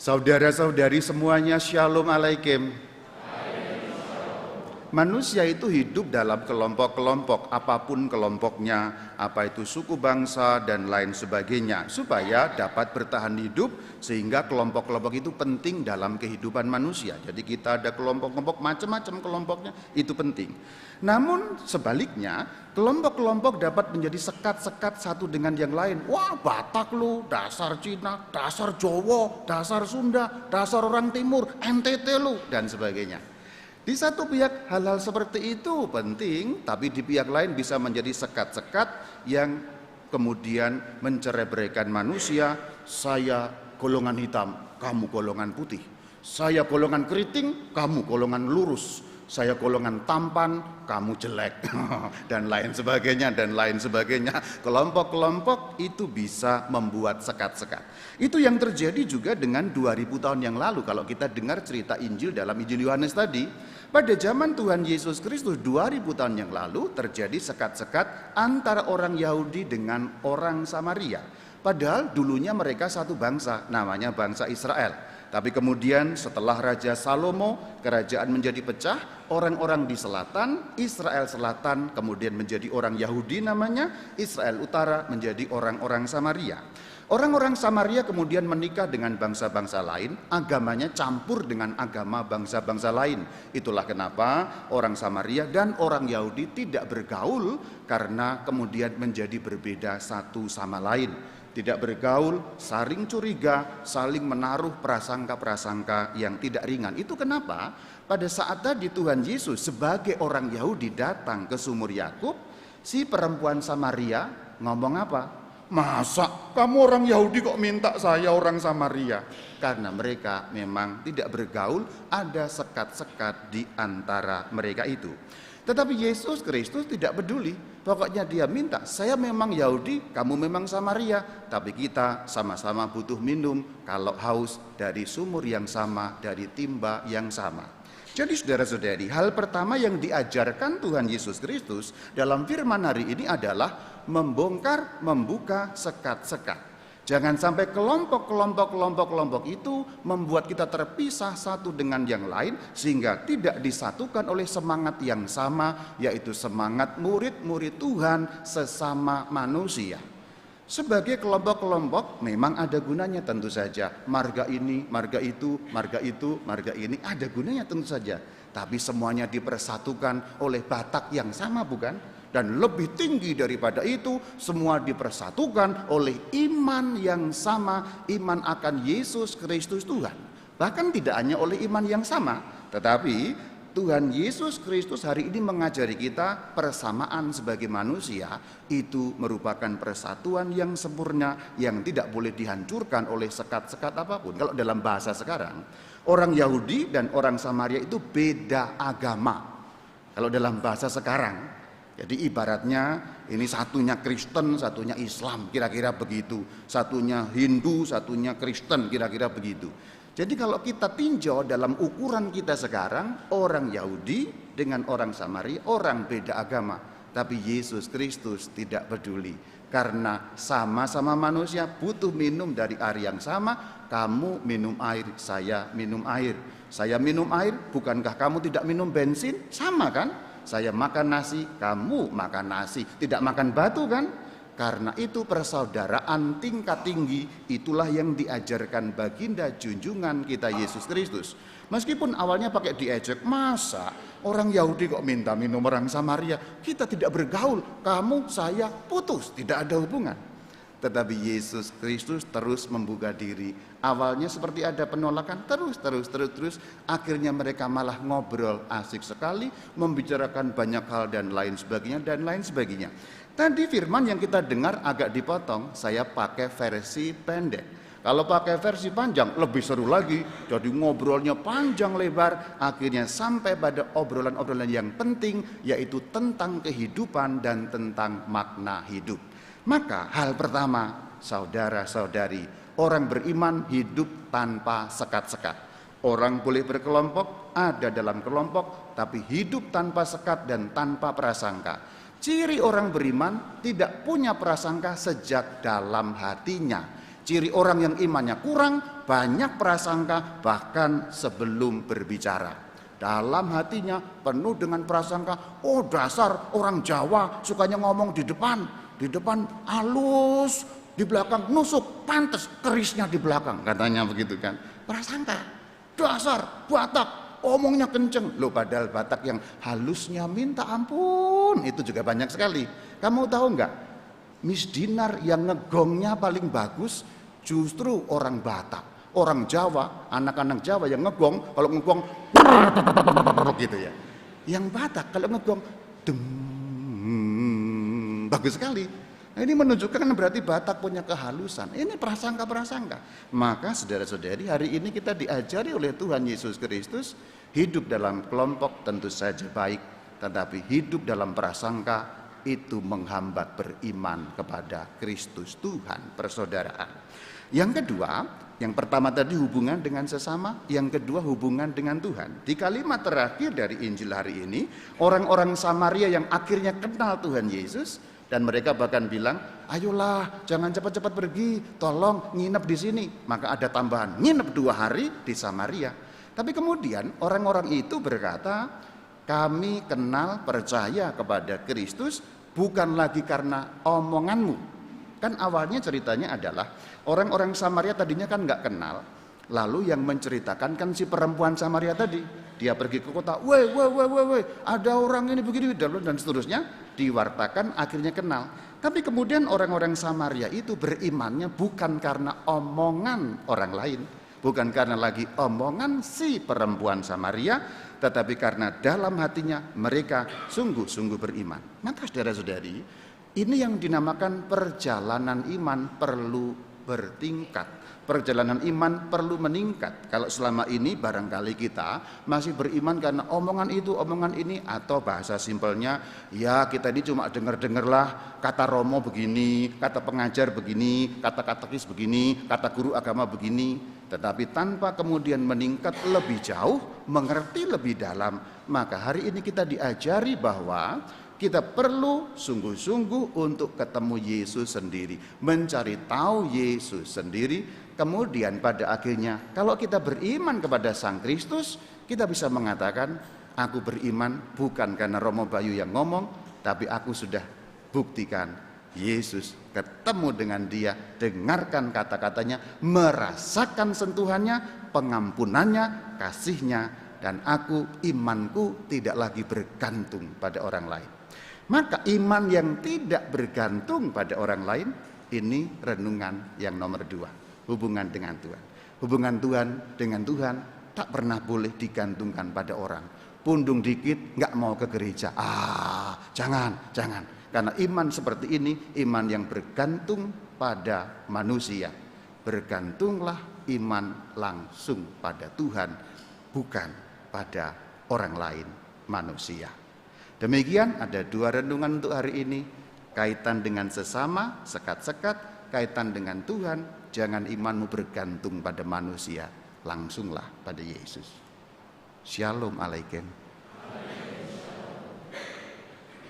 Saudara-saudari semuanya, Shalom Alaikum. Manusia itu hidup dalam kelompok-kelompok, apapun kelompoknya, apa itu suku bangsa dan lain sebagainya, supaya dapat bertahan hidup, sehingga kelompok-kelompok itu penting dalam kehidupan manusia. Jadi kita ada kelompok-kelompok, macam-macam kelompoknya, itu penting. Namun sebaliknya, kelompok-kelompok dapat menjadi sekat-sekat satu dengan yang lain. Wah, Batak lu, dasar Cina, dasar Jawa, dasar Sunda, dasar orang Timur, NTT lu, dan sebagainya. Di satu pihak hal-hal seperti itu penting, tapi di pihak lain bisa menjadi sekat-sekat yang kemudian mencerai-beraikan manusia. Saya golongan hitam, kamu golongan putih. Saya golongan keriting, kamu golongan lurus. Saya golongan tampan, kamu jelek, dan lain sebagainya, dan lain sebagainya. Kelompok-kelompok itu bisa membuat sekat-sekat. Itu yang terjadi juga dengan 2000 tahun yang lalu. Kalau kita dengar cerita Injil dalam Injil Yohanes tadi, pada zaman Tuhan Yesus Kristus 2000 tahun yang lalu terjadi sekat-sekat antara orang Yahudi dengan orang Samaria. Padahal dulunya mereka satu bangsa, namanya bangsa Israel. Tapi kemudian setelah Raja Salomo, kerajaan menjadi pecah, orang-orang di selatan, Israel selatan kemudian menjadi orang Yahudi namanya, Israel utara menjadi orang-orang Samaria. Orang-orang Samaria kemudian menikah dengan bangsa-bangsa lain, agamanya campur dengan agama bangsa-bangsa lain. Itulah kenapa orang Samaria dan orang Yahudi tidak bergaul, karena kemudian menjadi berbeda satu sama lain. Tidak bergaul, saling curiga, saling menaruh prasangka-prasangka yang tidak ringan. Itu kenapa pada saat tadi Tuhan Yesus sebagai orang Yahudi datang ke sumur Yakub, si perempuan Samaria ngomong apa? Masa kamu orang Yahudi kok minta saya orang Samaria? Karena mereka memang tidak bergaul, ada sekat-sekat di antara mereka itu. Tetapi Yesus Kristus tidak peduli. Pokoknya dia minta, saya memang Yahudi, kamu memang Samaria, tapi kita sama-sama butuh minum kalau haus dari sumur yang sama, dari timba yang sama. Jadi saudara-saudari, hal pertama yang diajarkan Tuhan Yesus Kristus dalam firman hari ini adalah membongkar, membuka sekat-sekat. Jangan sampai kelompok itu membuat kita terpisah satu dengan yang lain, sehingga tidak disatukan oleh semangat yang sama, yaitu semangat murid-murid Tuhan sesama manusia. Sebagai kelompok-kelompok memang ada gunanya tentu saja. Marga ini, marga itu, marga itu, marga ini ada gunanya tentu saja. Tapi semuanya dipersatukan oleh Batak yang sama, bukan? Dan lebih tinggi daripada itu, semua dipersatukan oleh iman yang sama, iman akan Yesus Kristus Tuhan. Bahkan tidak hanya oleh iman yang sama, tetapi Tuhan Yesus Kristus hari ini mengajari kita persamaan sebagai manusia itu merupakan persatuan yang sempurna yang tidak boleh dihancurkan oleh sekat-sekat apapun. Kalau dalam bahasa sekarang, orang Yahudi dan orang Samaria itu beda agama. Kalau dalam bahasa sekarang, jadi ibaratnya ini satunya Kristen, satunya Islam, kira-kira begitu. Satunya Hindu, satunya Kristen, kira-kira begitu. Jadi kalau kita tinjau dalam ukuran kita sekarang, orang Yahudi dengan orang Samaria, orang beda agama. Tapi Yesus Kristus tidak peduli. Karena sama-sama manusia butuh minum dari air yang sama. Kamu minum air, saya minum air. Saya minum air, bukankah kamu tidak minum bensin? Sama kan? Saya makan nasi, kamu makan nasi, tidak makan batu kan? Karena itu persaudaraan tingkat tinggi, itulah yang diajarkan baginda junjungan kita Yesus Kristus. Meskipun awalnya pakai diejek, masa orang Yahudi kok minta minum orang Samaria? Kita tidak bergaul, kamu saya putus, tidak ada hubungan. Tetapi Yesus Kristus terus membuka diri. Awalnya seperti ada penolakan, terus. Akhirnya mereka malah ngobrol asik sekali, membicarakan banyak hal dan lain sebagainya. Tadi firman yang kita dengar agak dipotong, saya pakai versi pendek. Kalau pakai versi panjang lebih seru lagi, jadi ngobrolnya panjang lebar, akhirnya sampai pada obrolan-obrolan yang penting, yaitu tentang kehidupan dan tentang makna hidup. Maka hal pertama, saudara-saudari, orang beriman hidup tanpa sekat-sekat. Orang boleh berkelompok, ada dalam kelompok, tapi hidup tanpa sekat dan tanpa prasangka. Ciri orang beriman tidak punya prasangka sejak dalam hatinya. Ciri orang yang imannya kurang, banyak prasangka bahkan sebelum berbicara. Dalam hatinya penuh dengan prasangka, oh dasar orang Jawa sukanya ngomong di depan halus, di belakang nusuk, pantes kerisnya di belakang, katanya begitu kan. Prasangka, dasar Batak, omongnya kenceng. Loh padahal Batak yang halusnya minta ampun, itu juga banyak sekali. Kamu tahu enggak? Miss Dinar yang ngegongnya paling bagus justru orang Batak. Orang Jawa, anak-anak Jawa yang ngegong, kalau ngegong gitu ya. Yang Batak kalau ngegong bagus sekali. Nah, ini menunjukkan berarti Batak punya kehalusan. Ini prasangka-prasangka. Maka saudara-saudari, hari ini kita diajari oleh Tuhan Yesus Kristus, hidup dalam kelompok tentu saja baik, tetapi hidup dalam prasangka itu menghambat beriman kepada Kristus Tuhan, persaudaraan. Yang kedua, yang pertama tadi hubungan dengan sesama, yang kedua hubungan dengan Tuhan. Di kalimat terakhir dari Injil hari ini, orang-orang Samaria yang akhirnya kenal Tuhan Yesus, dan mereka bahkan bilang, ayolah jangan cepat-cepat pergi, tolong nginep di sini. Maka ada tambahan, nginep 2 hari di Samaria. Tapi kemudian orang-orang itu berkata, kami kenal percaya kepada Kristus bukan lagi karena omonganmu. Kan awalnya ceritanya adalah orang-orang Samaria tadinya kan nggak kenal. Lalu yang menceritakan kan si perempuan Samaria tadi. Dia pergi ke kota, weh, ada orang ini begini dan seterusnya. Diwartakan akhirnya kenal. Tapi kemudian orang-orang Samaria itu berimannya bukan karena omongan orang lain. Bukan karena lagi omongan si perempuan Samaria, tetapi karena dalam hatinya mereka sungguh-sungguh beriman. Maka saudara-saudari, ini yang dinamakan perjalanan iman perlu bertingkat. Perjalanan iman perlu meningkat. Kalau selama ini barangkali kita masih beriman karena omongan itu, omongan ini, atau bahasa simpelnya, ya kita ini cuma dengar-dengarlah kata Romo begini, kata pengajar begini, kata katekis begini, kata guru agama begini, tetapi tanpa kemudian meningkat lebih jauh, mengerti lebih dalam. Maka hari ini kita diajari bahwa kita perlu sungguh-sungguh untuk ketemu Yesus sendiri, mencari tahu Yesus sendiri. Kemudian pada akhirnya kalau kita beriman kepada Sang Kristus, kita bisa mengatakan, aku beriman bukan karena Romo Bayu yang ngomong, tapi aku sudah buktikan Yesus, ketemu dengan dia, dengarkan kata-katanya, merasakan sentuhannya, pengampunannya, kasihnya, dan aku, imanku tidak lagi bergantung pada orang lain. Maka iman yang tidak bergantung pada orang lain, ini renungan yang nomor 2. Hubungan dengan Tuhan. Hubungan Tuhan dengan Tuhan tak pernah boleh digantungkan pada orang. Pundung dikit nggak mau ke gereja. Jangan. Karena iman seperti ini, iman yang bergantung pada manusia. Bergantunglah iman langsung pada Tuhan, bukan pada orang lain, manusia. Demikian ada 2 renungan untuk hari ini. Kaitan dengan sesama, sekat-sekat. Kaitan dengan Tuhan, jangan imanmu bergantung pada manusia, langsunglah pada Yesus. Shalom alaikum.